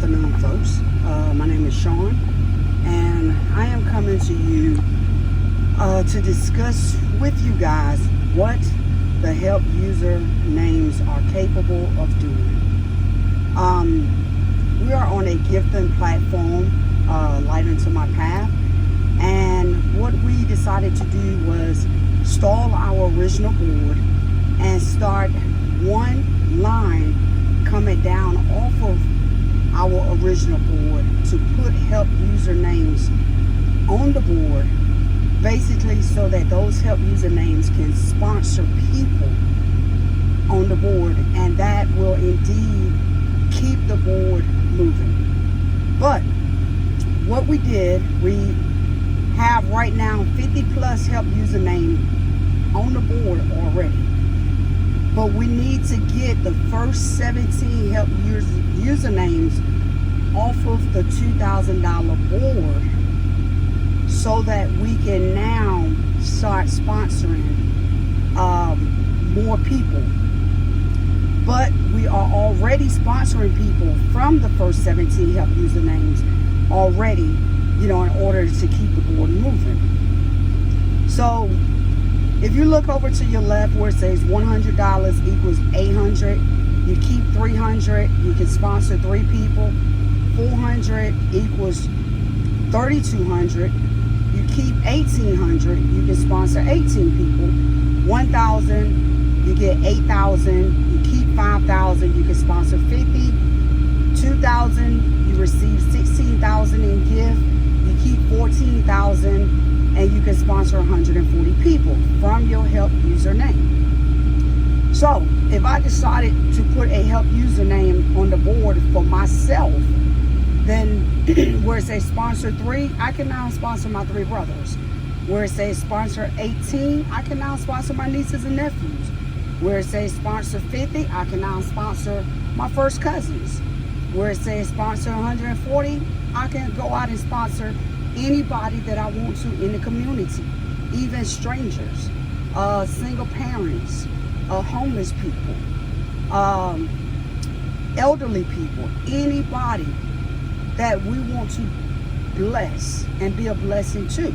afternoon, folks. My name is Sean, and I am coming to you to discuss with you guys what the help user names are capable of doing. We are on a gifting platform, Light Into My Path, and what we decided to do was stall our original board and start one line coming down off of our original board to put help user names on the board, basically so that those help user names can sponsor people on the board, and that will indeed keep the board moving. But what we did, we have right now 50 plus help username on the board already. But we need to get the first 17 help usernames off of the $2,000 board so that we can now start sponsoring more people. But we are already sponsoring people from the first 17 help usernames already, in order to keep the board moving. So if you look over to your left where it says $100 equals 800, you keep 300, you can sponsor 3 people. 400 equals 3,200, you keep 1,800, you can sponsor 18 people. 1,000, you get 8,000, you keep 5,000, you can sponsor 50. 2,000, you receive 16,000 in gift, you keep 14,000, and you can sponsor 140 people from your help username. So if I decided to put a help username on the board for myself, then where it says sponsor 3, I can now sponsor my 3 brothers. Where it says sponsor 18, I can now sponsor my nieces and nephews. Where it says sponsor 50, I can now sponsor my first cousins. Where it says sponsor 140, I can go out and sponsor anybody that I want to in the community, even strangers, single parents, homeless people, elderly people, anybody that we want to bless and be a blessing to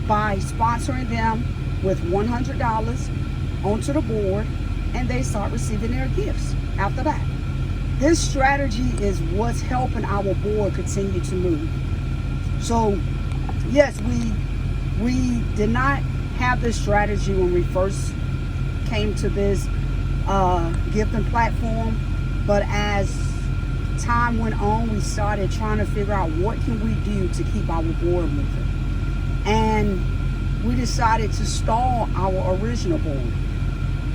by sponsoring them with $100 onto the board, and they start receiving their gifts after that. This strategy is what's helping our board continue to move. So yes, we did not have this strategy when we first came to this gifting platform, but as time went on, we started trying to figure out what can we do to keep our board moving, and we decided to stall our original board.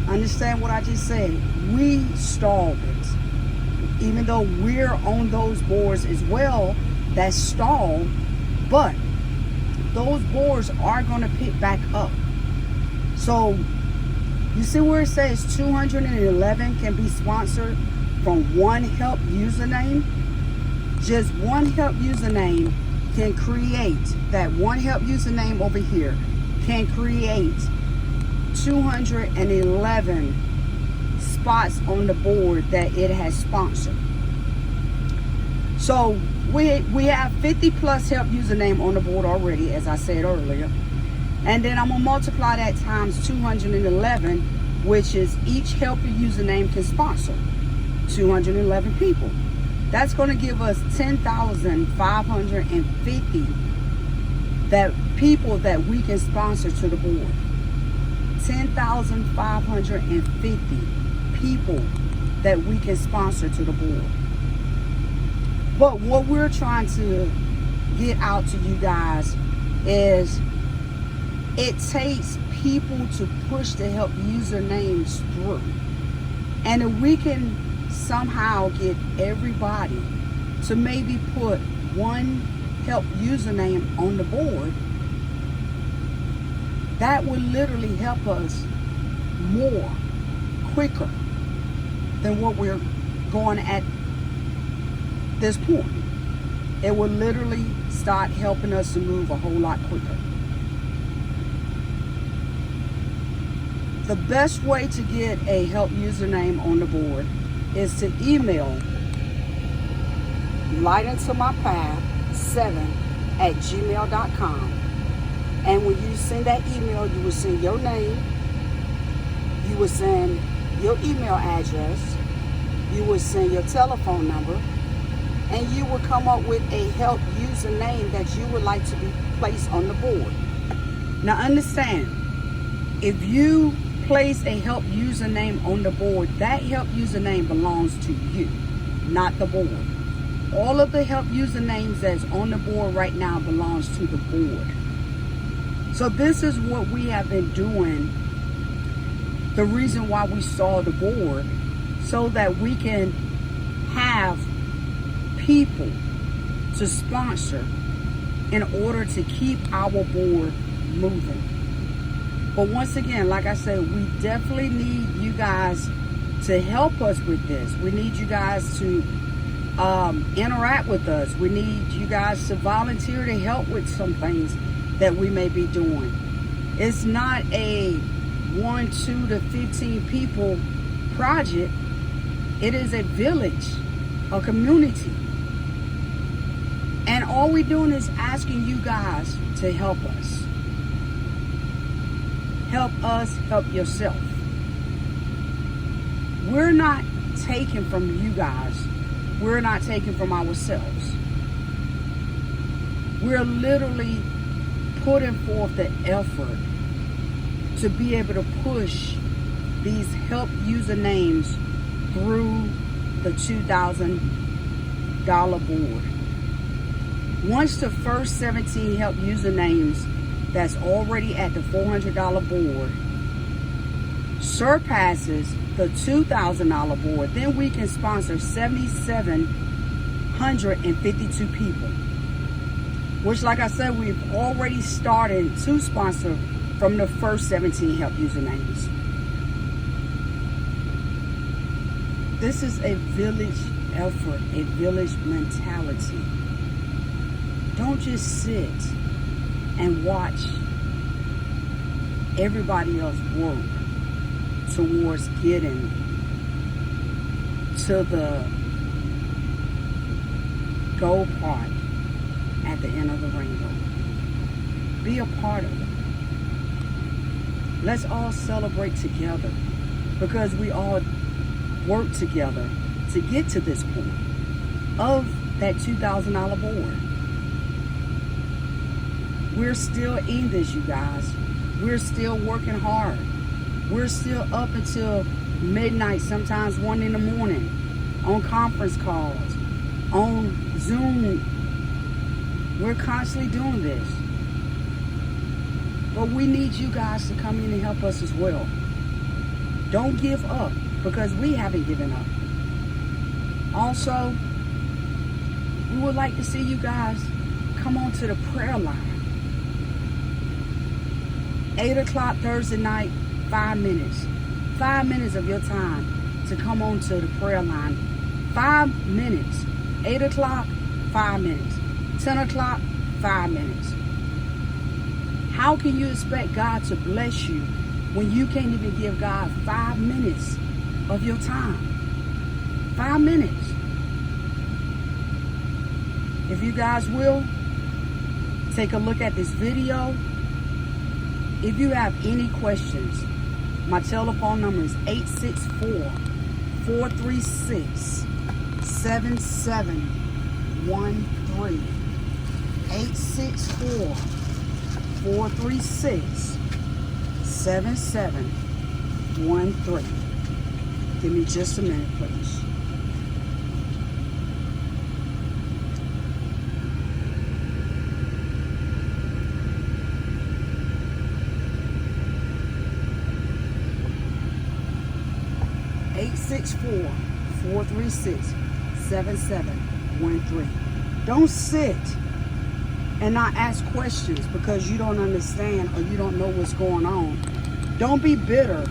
Understand what I just said? We stalled it, even though we're on those boards as well that stall, but those boards are going to pick back up. So you see where it says 211 can be sponsored from one help username? Just one help username can create, that one help username over here can create 211 spots on the board that it has sponsored. So we have 50 plus help username on the board already, as I said earlier. And then I'm gonna multiply that times 211, which is each helper username can sponsor 211 people. That's going to give us 10,550 that people that we can sponsor to the board. 10,550 people that we can sponsor to the board. But what we're trying to get out to you guys is it takes people to push the help usernames through. And if we can somehow get everybody to maybe put one help username on the board, that will literally help us more quicker than what we're going at this point. It will literally start helping us to move a whole lot quicker. The best way to get a help username on the board is to email lightintomypath7@gmail.com. And when you send that email, you will send your name, you will send your email address, you will send your telephone number, and you will come up with a help username that you would like to be placed on the board. Now understand, if you place a help username on the board, that help username belongs to you, not the board. All of the help usernames that's on the board right now belongs to the board. So this is what we have been doing. The reason why we saw the board, so that we can have people to sponsor in order to keep our board moving. But once again, like I said, we definitely need you guys to help us with this. We need you guys to interact with us. We need you guys to volunteer to help with some things that we may be doing. It's not a 1, 2 to 15 people project. It is a village, a community. And all we're doing is asking you guys to help us. Help us, help yourself. We're not taking from you guys. We're not taking from ourselves. We're literally putting forth the effort to be able to push these help usernames through the $2,000 board. Once the first 17 help usernames that's already at the $400 board surpasses the $2,000 board, then we can sponsor 7,752 people. Which, like I said, we've already started to sponsor from the first 17 help usernames. This is a village effort, a village mentality. Don't just sit and watch everybody else work towards getting to the goal part at the end of the rainbow. Be a part of it. Let's all celebrate together, because we all work together to get to this point of that $2,000 board. We're still in this, you guys. We're still working hard. We're still up until midnight, sometimes 1 in the morning, on conference calls, on Zoom. We're constantly doing this. But we need you guys to come in and help us as well. Don't give up, because we haven't given up. Also, we would like to see you guys come on to the prayer line. 8 o'clock Thursday night, 5 minutes. 5 minutes of your time to come on to the prayer line. 5 minutes. 8 o'clock, 5 minutes. 10 o'clock, 5 minutes. How can you expect God to bless you when you can't even give God 5 minutes of your time? 5 minutes. If you guys will, take a look at this video. If you have any questions, my telephone number is 864-436-7713. 864-436-7713. Give me just a minute, please. Eight 864-436-7713. Don't sit and not ask questions because you don't understand or you don't know what's going on. Don't be bitter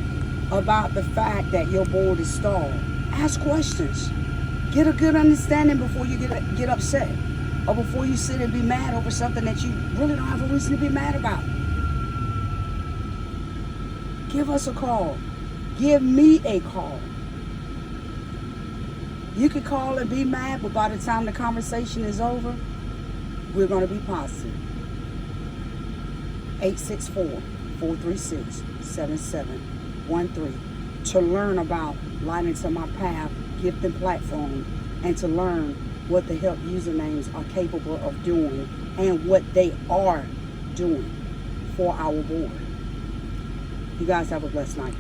about the fact that your board is stalled. Ask questions. Get a good understanding before you get upset, or before you sit and be mad over something that you really don't have a reason to be mad about. Give us a call. Give me a call. You could call and be mad, but by the time the conversation is over, we're going to be positive. 864-436-7713 to learn about Light Into My Path gift and platform, and to learn what the help usernames are capable of doing and what they are doing for our board. You guys have a blessed night.